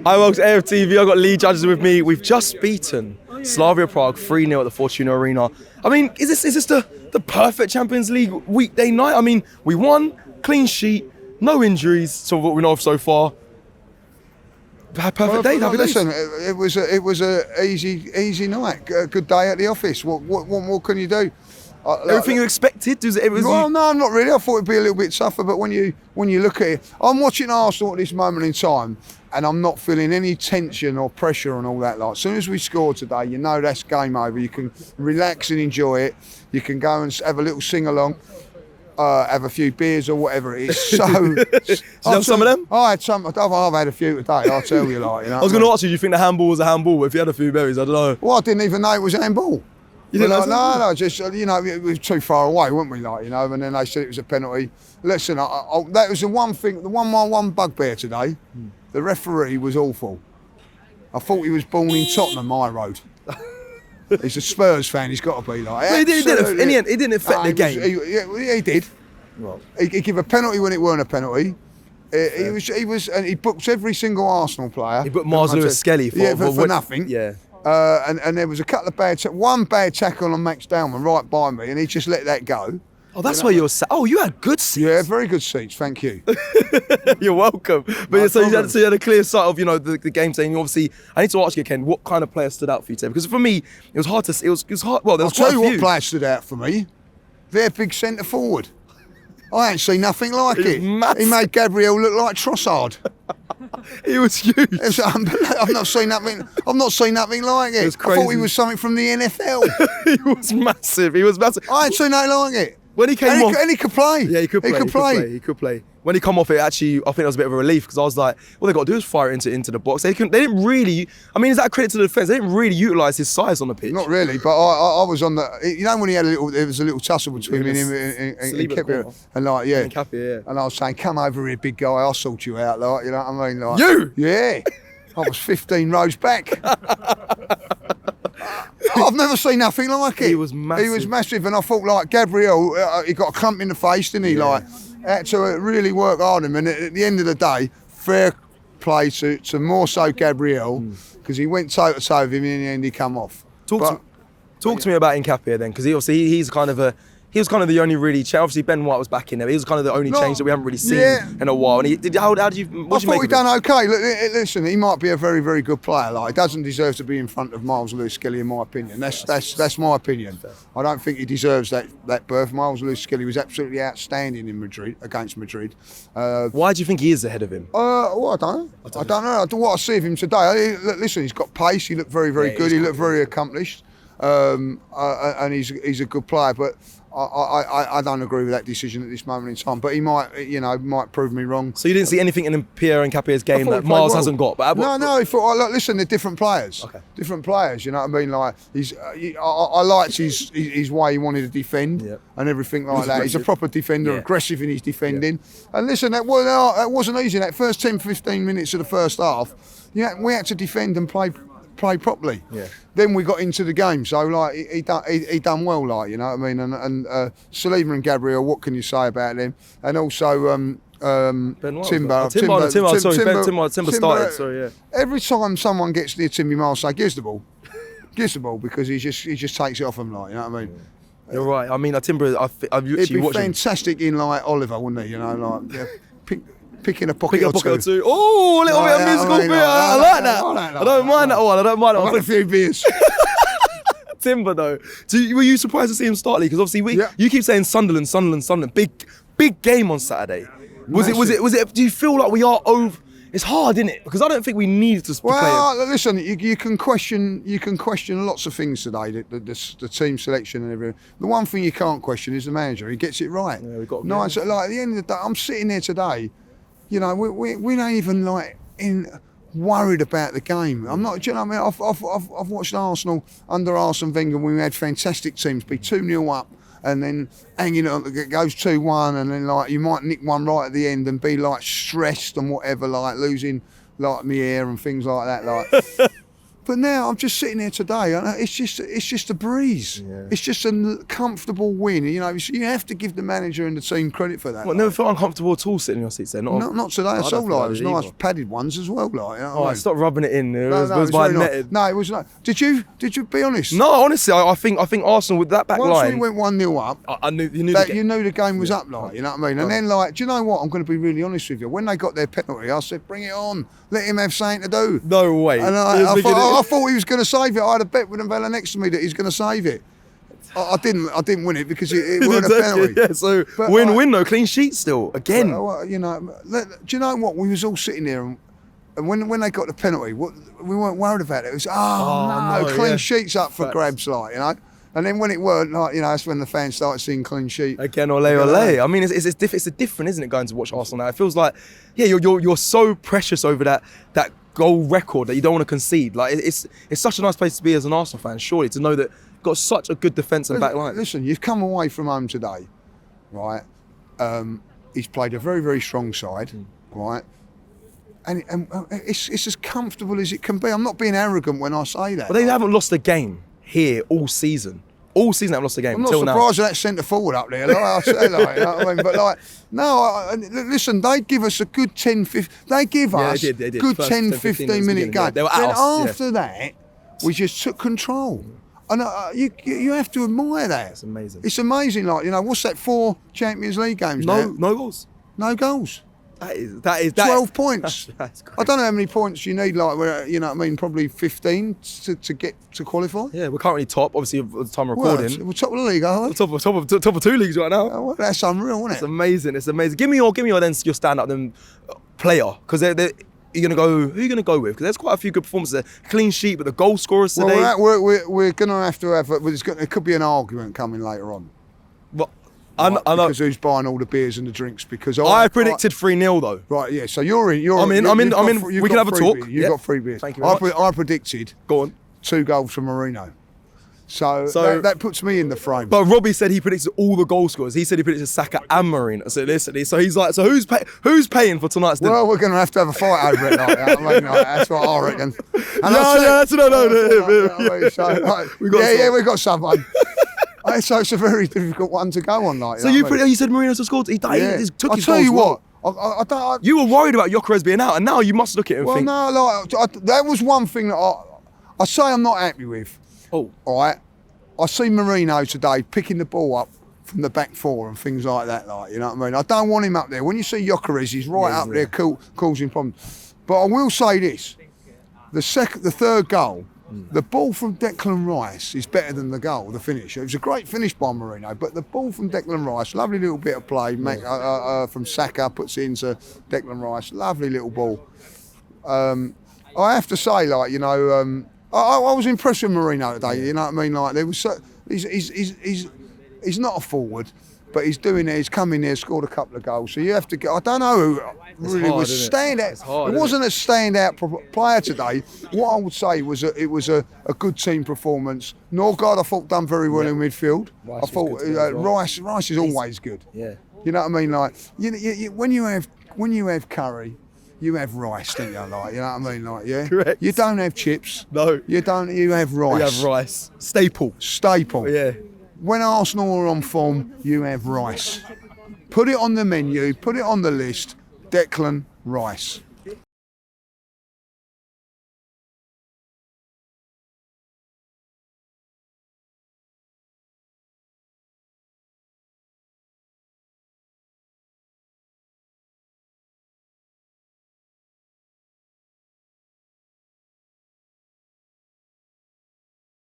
Hi, welcome to AFTV. I've got Lee Judges with me. We've just beaten Slavia Prague 3-0 at the Fortuna Arena. I mean, is this the perfect Champions League weekday night? I mean, we won, clean sheet, no injuries, so what we know of so far. Perfect day. Happy days. Listen, it was a easy night. A good day at the office. What more can you do? Everything you expected? Well, no, not really. I thought it'd be a little bit tougher, but when you look at it, I'm watching Arsenal at this moment in time, and I'm not feeling any tension or pressure and all that. Like, as soon as we score today, you know that's game over. You can relax and enjoy it. You can go and have a little sing along, have a few beers or whatever it is. So, Did you have some of them? I had some. I've had a few today. I'll tell you, like, you know. I was going to ask you, do you think the handball was a handball? But if you had a few berries, I don't know. Well, I didn't even know it was handball. You didn't know? No, just, you know, it was too far away, weren't we, like, you know, and then they said it was a penalty. Listen, that was the one bugbear today. The referee was awful. I thought he was born in Tottenham, my road. He's a Spurs fan, he's got to be like. In the end, it didn't affect the game. He did. Well, he gave a penalty when it weren't a penalty. He was, and he booked every single Arsenal player. He booked Mars Lewis Skelly for nothing. Yeah. And there was a couple of one bad tackle on Max Dowman right by me, and he just let that go. Oh, that's why you were. Oh, you had good seats. Yeah, very good seats. Thank you. You're welcome. But so you had a clear sight of the game. Saying obviously, I need to ask you, Ken, what kind of player stood out for you today? Because for me, it was hard to. It was hard. Well, there was I'll tell you what player stood out for me. Their big centre forward. I ain't seen nothing like it. He made Gabriel look like Trossard. He was huge. I've not seen nothing like it. I thought he was something from the NFL. He was massive. I ain't seen nothing like it. When he came off, and he could play. Yeah, he could play. When he come off, I think it was a bit of a relief because I was like, all they got to do is fire it into the box. They didn't really. I mean, is that a credit to the defence? They didn't really utilise his size on the pitch. Not really, but I was on the. You know when he had there was a little tussle between him and Kepa, and like and I was saying, come over here, big guy. I'll sort you out, like, you know what I mean? Like, you? Yeah. I was 15 rows back. I've never seen nothing like it. He was massive. And I thought, like, Gabriel, he got a clump in the face, didn't he? Yeah. Like, had to really work hard on him. And at the end of the day, fair play to more so Gabriel, because he went toe to toe with him, and in the end he come off. Talk to me about Nkapia then, because he's kind of the only really change. Obviously, Ben White was back in there. He was kind of the only change that we haven't really seen in a while. And how did you? I thought he done okay. Look, listen, he might be a very, very good player. Like, he doesn't deserve to be in front of Miles Lewis Skelly, in my opinion. That's my opinion. I don't think he deserves that berth. Miles Lewis Skelly was absolutely outstanding in Madrid against Madrid. Why do you think he is ahead of him? Well, I don't know. What I see of him today. Listen, he's got pace. He looked very, very good. He looked very accomplished. And he's a good player, but I don't agree with that decision at this moment in time. But he might prove me wrong. So you didn't see anything in Pierre Nkapia's game that Miles hasn't got? But no. He thought, look, listen, they're different players. Okay. Different players. You know what I mean? Like, I liked his way he wanted to defend and everything like that. He's a proper defender, aggressive in his defending. And listen, that wasn't easy. That first 10-15 minutes of the first half, we had to defend and play properly. Yeah. Then we got into the game, so like he done well, like, you know what I mean. And Saliba and Gabriel, what can you say about them? And also Timber started. Sorry, yeah. Every time someone gets near Timmy Miles, say gives the ball, because he just takes it off him, like, you know what I mean. You're right. I mean, Timber, I've he'd be fantastic in like Oliver, wouldn't he? You know, like picking a pocket or two. Oh, a little bit of musical bit. I like that. I don't mind that one. I don't mind that one. I've got a few beers. Timber though. Were you surprised to see him start? Because obviously you keep saying Sunderland. Big game on Saturday. Was it? Do you feel like we are over? It's hard, isn't it? Because I don't think we needed to play. Well, listen, you can question lots of things today. The team selection and everything. The one thing you can't question is the manager. He gets it right. Yeah, we've got. Like at the end of the day, I'm sitting there today. You know, we don't even like worried about the game. I'm not. Do you know what I mean? I've watched Arsenal under Arsene Wenger when we had fantastic teams be 2-0 up and then hanging on, it goes 2-1, and then like you might nick one right at the end and be like stressed and whatever, like losing like my hair and things like that. Like, But now I'm just sitting here today, and it's just a breeze. Yeah. It's just a comfortable win. You know, you have to give the manager and the team credit for that. Well, never felt uncomfortable at all sitting in your seats then? Not today at all. Like, it was nice either. padded ones as well. Like, you know what I mean? Stop rubbing it in. It No, was it was by very nice. netted. No, it was not. Did you be honest? No, honestly, I think Arsenal with that back Once line. we went 1-0 up, I knew you knew that the you knew the game was up, like, you know what I mean? And then, like, do you know what? I'm going to be really honest with you. When they got their penalty, I said, bring it on. Let him have something to do. No way. And I thought he was going to save it. I had a bet with a fella next to me that he's going to save it. I didn't win it because it wasn't a penalty. Yeah, so But, win, no clean sheet still again. You know, do you know what? We was all sitting there, and when they got the penalty, we weren't worried about it. It was no, clean sheets up for grabs, like, you know. And then when it weren't, like, you know, that's when the fans started seeing clean sheet. Again, ole. I mean, it's different, isn't it, going to watch Arsenal now? It feels like, yeah, you're so precious over that goal record that you don't want to concede. Like, it's such a nice place to be as an Arsenal fan, surely, to know that you've got such a good defence and back line. Listen, you've come away from home today, right? He's played a very, very strong side, right? And it's as comfortable as it can be. I'm not being arrogant when I say that. But they haven't lost a game here all season. All season they haven't lost a game. I'm not till surprised now. at that centre forward up there. Like I say, like, you know what I mean? But like, no, listen, they give us a good 10, 15. They give us they did. good First 10, 15 15 minute game. They were Then at us, after that, we just took control. And you have to admire that. It's amazing. It's amazing. Like, you know, what's that? 4 Champions League games No now? goals. No goals. That is 12 points. That's crazy. I don't know how many points you need. Like, you know what I mean? Probably 15 to get to qualify. Yeah, we're currently top, obviously, at the time of recording. We're top of the league, aren't we? Top of 2 leagues right now. Oh, well, that's unreal, isn't It's it? amazing. It's amazing. Give me your standout then player, because you're gonna go. Who are you gonna go with? Because there's quite a few good performances there. Clean sheet, but the goal scorers today. Well, we're gonna have to have. It could be an argument coming later on. But I know because who's buying all the beers and the drinks. Because I predicted 3-0 though. Right, yeah. So you're in. I'm in. We can have a talk. You've got 3 beers. Thank you very much. I predicted. Go on. 2 goals from Marino. So that puts me in the frame. But Robbie said he predicted all the goal scorers. He said he predicted Saka and Marino. So listen, so he's like, so who's paying for tonight's dinner? Well, we're going to have a fight over it like that. I mean, like, that's what I reckon. We got someone. So it's a very difficult one to go on. Like, so you said Marino scored. He took his goals. I'll tell you what. I don't. You were worried about Gyökeres being out, and now you must look at it and think. Well, no, like that was one thing that I say I'm not happy with. Oh, all right. I see Marino today picking the ball up from the back 4 and things like that. Like, you know what I mean? I don't want him up there. When you see Gyökeres, he's right up there, causing problems. But I will say this: the 3rd goal, the ball from Declan Rice is better than the goal, the finish. It was a great finish by Marino, but the ball from Declan Rice, lovely little bit of play. From Saka puts it into Declan Rice, lovely little ball. I have to say, like, you know. I was impressed with Marino today. You know what I mean? Like, there was he's not a forward, but he's doing it. He's come in there, scored a couple of goals. So you have to get. I don't know who really was standout. It wasn't a standout player today. What I would say was it was a good team performance. Norgard, I thought, done very well in midfield. I thought Rice is always good. Yeah. You know what I mean? Like, when you have Curry. You have Rice, don't you? Like, you know what I mean? Like, yeah. Correct. You don't have chips. No. You don't. You have Rice. You have Rice. Staple. Yeah. When Arsenal are on form, you have Rice. Put it on the menu. Put it on the list. Declan Rice.